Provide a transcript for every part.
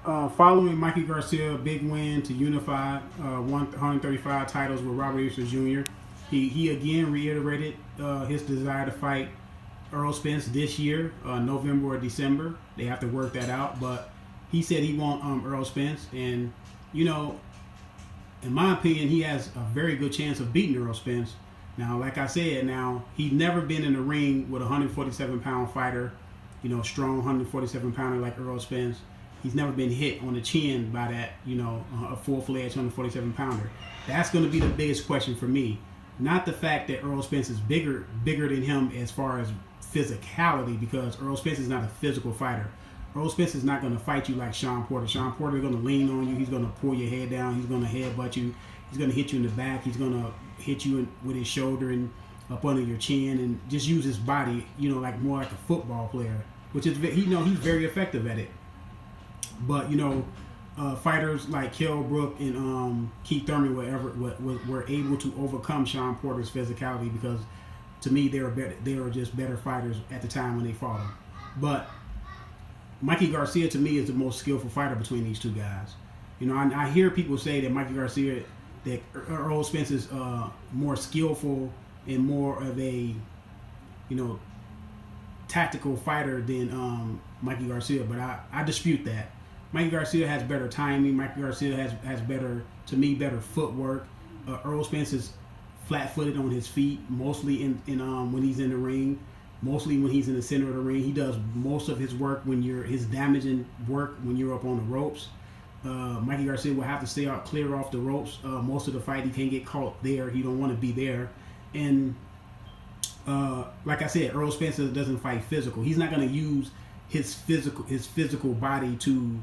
Following Mikey Garcia big win to unify 135 titles with Robert Easter Jr., he again reiterated his desire to fight Errol Spence this year, November or December. They have to work that out, but he said he wants Errol Spence, and you know, in my opinion, he has a very good chance of beating Errol Spence. Now, like I said, he's never been in the ring with a 147-pound fighter, strong 147-pounder like Errol Spence. He's never been hit on the chin by that, a full-fledged 147-pounder. That's going to be the biggest question for me. Not the fact that Errol Spence is bigger than him as far as physicality, because Errol Spence is not a physical fighter. Errol Spence is not going to fight you like Sean Porter. Sean Porter is going to lean on you. He's going to pull your head down. He's going to headbutt you. He's going to hit you in the back. He's going to hit you with his shoulder and up under your chin, and just use his body, like more like a football player, which is he's very effective at it. But fighters like Kell Brook and Keith Thurman were able to overcome Sean Porter's physicality, because to me they were just better fighters at the time when they fought him. But Mikey Garcia to me is the most skillful fighter between these two guys. I hear people say that that Errol Spence is more skillful and more of a tactical fighter than Mikey Garcia, but I dispute that. Mikey Garcia has better timing. Mikey Garcia has better footwork. Errol Spence is flat-footed on his feet, mostly in when he's in the ring, mostly when he's in the center of the ring. He does most of his work his damaging work when you're up on the ropes. Mikey Garcia will have to stay out clear off the ropes most of the fight. He can't get caught there. He don't want to be there. And like I said, Errol Spence doesn't fight physical. He's not going to use his physical body to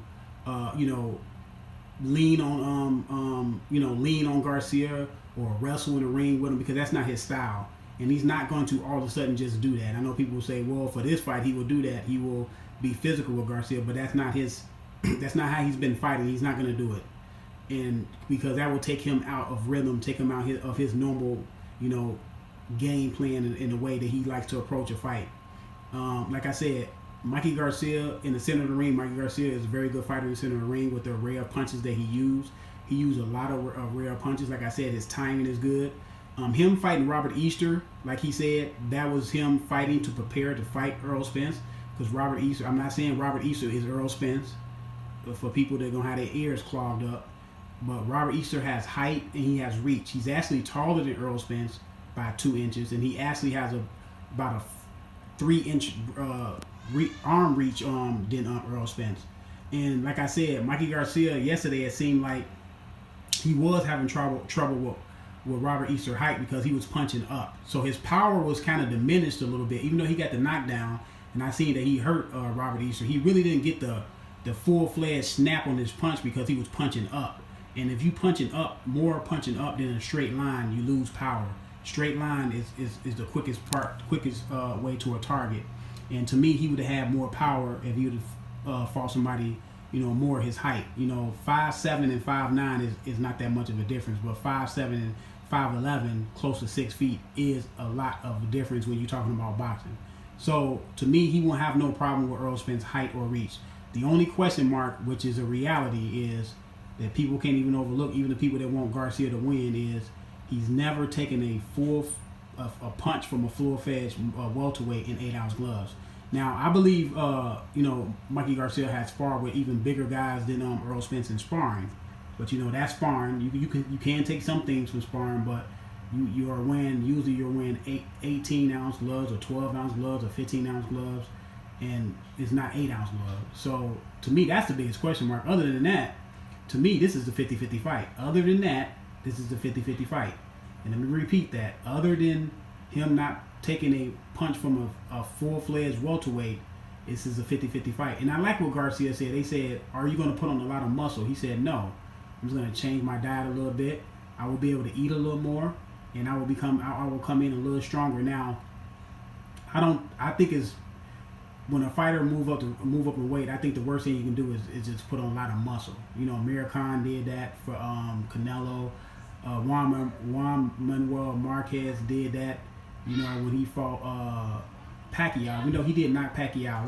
lean on Garcia or wrestle in the ring with him, because that's not his style. And he's not going to all of a sudden just do that. I know people say, well, for this fight he will do that. He will be physical with Garcia, but that's not how he's been fighting. He's not going to do it. And because that will take him out of rhythm, take him out of his normal, game plan in the way that he likes to approach a fight. Like I said, Mikey Garcia in the center of the ring. Mikey Garcia is a very good fighter in the center of the ring with the array of punches that he used. He used a lot of rare punches. Like I said, his timing is good. Him fighting Robert Easter, like he said, that was him fighting to prepare to fight Errol Spence. Because Robert Easter, I'm not saying Robert Easter is Errol Spence, but for people that are going to have their ears clogged up. But Robert Easter has height and he has reach. He's actually taller than Errol Spence by 2 inches, and he actually has about a 3-inch arm reach than Errol Spence. And like I said, Mikey Garcia yesterday, it seemed like he was having trouble with Robert Easter's height, because he was punching up. So his power was kind of diminished a little bit, even though he got the knockdown. And I seen that he hurt Robert Easter. He really didn't get the full-fledged snap on his punch, because he was punching up. And if you punching up than a straight line, you lose power. Straight line is the quickest way to a target. And to me, he would have had more power if he would have fought somebody, more his height. 5'7" and 5'9" is not that much of a difference, but 5'7" and 5'11", close to 6 feet, is a lot of a difference when you're talking about boxing. So to me, he won't have no problem with Errol Spence's height or reach. The only question mark, which is a reality, is that people can't even overlook, even the people that want Garcia to win, is he's never taken a punch from a full-fledged welterweight in 8-ounce gloves. Now, I believe, Mikey Garcia has sparred with even bigger guys than Errol Spence in sparring. But, that's sparring. You can take some things from sparring, but you're wearing 18-ounce gloves or 12-ounce gloves or 15-ounce gloves, and it's not 8-ounce gloves. So, to me, that's the biggest question mark. Other than that, to me, this is the 50-50 fight. Other than that, this is the 50-50 fight. And let me repeat that. Other than him not taking a punch from a full-fledged welterweight, this is a 50-50 fight. And I like what Garcia said. They said, are you going to put on a lot of muscle? He said, no. I'm just going to change my diet a little bit. I will be able to eat a little more, and I will come in a little stronger. Now, I think it's when a fighter move up in weight, I think the worst thing you can do is just put on a lot of muscle. Amir Khan did that for Canelo. Juan Manuel Marquez did that, when he fought Pacquiao. He did knock Pacquiao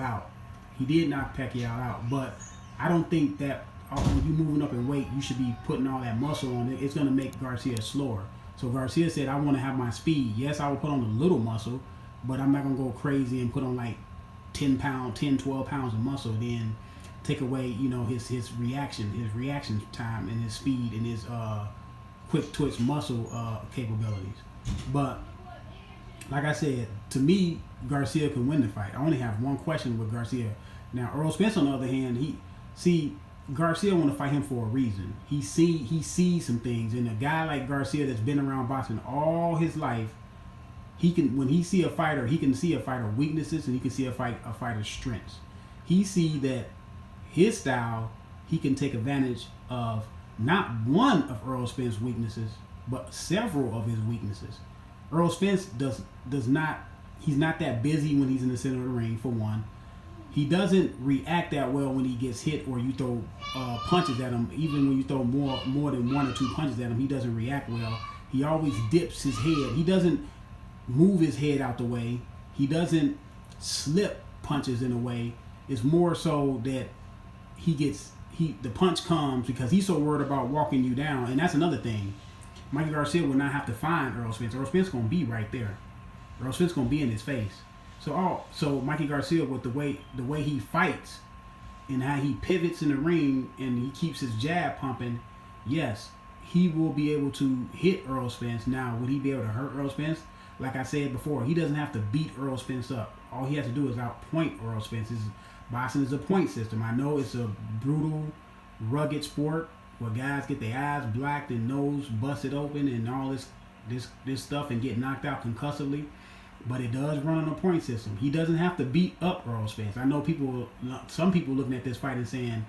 out. But I don't think that when you moving up in weight, you should be putting all that muscle on it. It's going to make Garcia slower. So Garcia said, I want to have my speed. Yes, I will put on a little muscle, but I'm not going to go crazy and put on like 10, 12 pounds of muscle, then take away, you know, his reaction time and his speed and his quick twitch muscle capabilities. But like I said, to me, Garcia can win the fight. I only have one question with Garcia. Now, Errol Spence, on the other hand, Garcia want to fight him for a reason. He sees some things, and a guy like Garcia that's been around boxing all his life, when he see a fighter, he can see a fighter weaknesses and he can see a fighter's strengths. He see that his style, he can take advantage of not one of Errol Spence's weaknesses, but several of his weaknesses. Errol Spence does not. He's not that busy when he's in the center of the ring, for one. He doesn't react that well when he gets hit or you throw punches at him. Even when you throw more than 1 or 2 punches at him, he doesn't react well. He always dips his head. He doesn't move his head out the way. He slip punches in a way. It's more so that the punch comes because he's so worried about walking you down. And that's another thing. Mikey Garcia will not have to find Errol Spence. Errol Spence going to be right there. Errol Spence going to be in his face. So Mikey Garcia, with the way he fights and how he pivots in the ring and he keeps his jab pumping, yes, he will be able to hit Errol Spence. Now, would he be able to hurt Errol Spence? Like I said before, he doesn't have to beat Errol Spence up. All he has to do is outpoint Errol Spence. Boxing is a point system. I know it's a brutal, rugged sport where guys get their eyes blacked and nose busted open and all this stuff and get knocked out concussively. But it does run on a point system. He doesn't have to beat up Errol Spence. I know some people looking at this fight and saying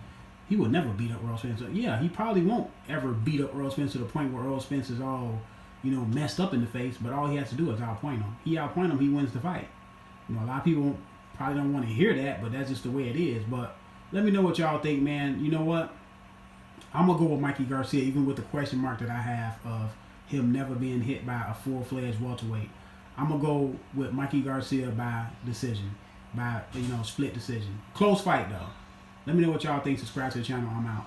he will never beat up Errol Spence. So, yeah, he probably won't ever beat up Errol Spence to the point where Errol Spence is all, messed up in the face. But all he has to do is outpoint him. He outpoint him, he wins the fight. A lot of people probably don't want to hear that, but that's just the way it is. But let me know what y'all think, man. You know what? I'm going to go with Mikey Garcia, even with the question mark that I have of him never being hit by a full-fledged welterweight. I'm going to go with Mikey Garcia by decision, by, split decision. Close fight, though. Let me know what y'all think. Subscribe to the channel. I'm out.